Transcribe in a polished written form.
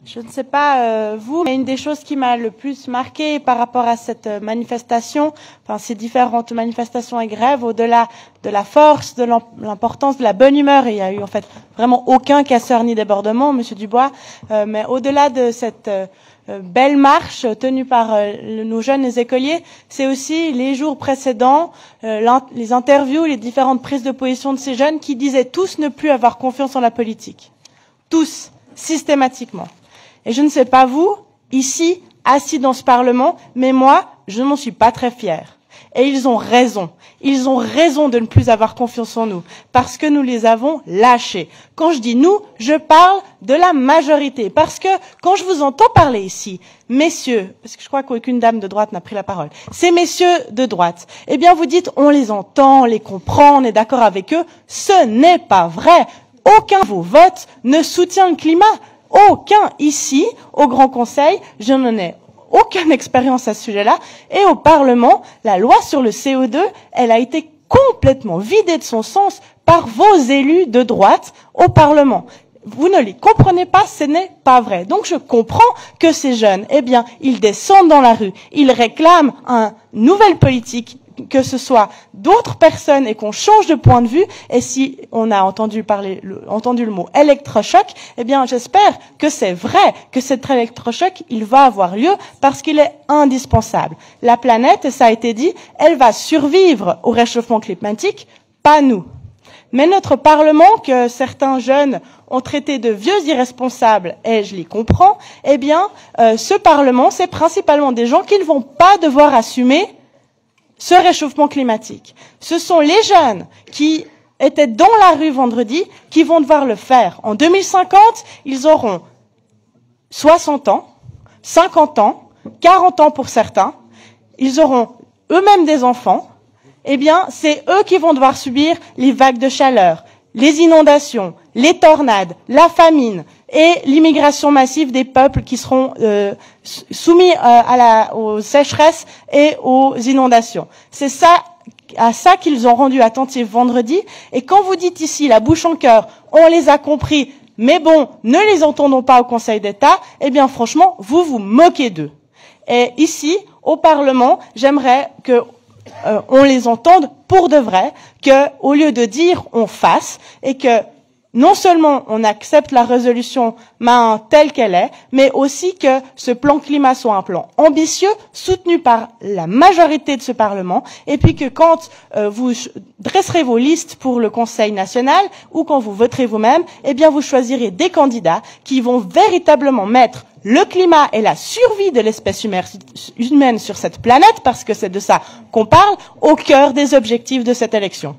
Je ne sais pas vous, mais une des choses qui m'a le plus marqué par rapport à cette manifestation, enfin ces différentes manifestations et grèves, au-delà de la force, de l'importance, de la bonne humeur, et il y a eu en fait vraiment aucun casseur ni débordement, Monsieur Dubois, mais au-delà de cette belle marche tenue par nos jeunes écoliers, c'est aussi les jours précédents, les interviews, les différentes prises de position de ces jeunes qui disaient tous ne plus avoir confiance en la politique. Tous, systématiquement. Et je ne sais pas vous, ici, assis dans ce Parlement, mais moi, je n'en suis pas très fière. Et ils ont raison. Ils ont raison de ne plus avoir confiance en nous, parce que nous les avons lâchés. Quand je dis nous, je parle de la majorité, parce que quand je vous entends parler ici, messieurs, parce que je crois qu'aucune dame de droite n'a pris la parole, ces messieurs de droite, eh bien vous dites on les entend, on les comprend, on est d'accord avec eux. Ce n'est pas vrai. Aucun de vos votes ne soutient le climat. Aucun ici, au Grand Conseil, je n'en ai aucune expérience à ce sujet-là. Et au Parlement, la loi sur le CO2, elle a été complètement vidée de son sens par vos élus de droite au Parlement. Vous ne les comprenez pas, ce n'est pas vrai. Donc je comprends que ces jeunes, eh bien, ils descendent dans la rue, ils réclament une nouvelle politique, que ce soit d'autres personnes et qu'on change de point de vue. Et si on a entendu le mot électrochoc, eh bien, j'espère que c'est vrai, que cet électrochoc, il va avoir lieu parce qu'il est indispensable. La planète, et ça a été dit, elle va survivre au réchauffement climatique, pas nous. Mais notre Parlement, que certains jeunes ont traité de vieux irresponsables, et je les comprends, eh bien, ce Parlement, c'est principalement des gens qui ne vont pas devoir assumer ce réchauffement climatique. Ce sont les jeunes qui étaient dans la rue vendredi qui vont devoir le faire. En 2050, ils auront 60 ans, 50 ans, 40 ans pour certains. Ils auront eux-mêmes des enfants. Eh bien, c'est eux qui vont devoir subir les vagues de chaleur, les inondations, les tornades, la famine et l'immigration massive des peuples qui seront soumis aux sécheresses et aux inondations. C'est ça, à ça qu'ils ont rendu attentifs vendredi. Et quand vous dites ici, la bouche en cœur, on les a compris, mais bon, ne les entendons pas au Conseil d'État, eh bien franchement, vous vous moquez d'eux. Et ici, au Parlement, j'aimerais que on les entende pour de vrai, que au lieu de dire on fasse, et que non seulement on accepte la résolution Mahin telle qu'elle est, mais aussi que ce plan climat soit un plan ambitieux, soutenu par la majorité de ce Parlement, et puis que quand vous dresserez vos listes pour le Conseil national, ou quand vous voterez vous-même, eh bien vous choisirez des candidats qui vont véritablement mettre le climat et la survie de l'espèce humaine sur cette planète, parce que c'est de ça qu'on parle, au cœur des objectifs de cette élection.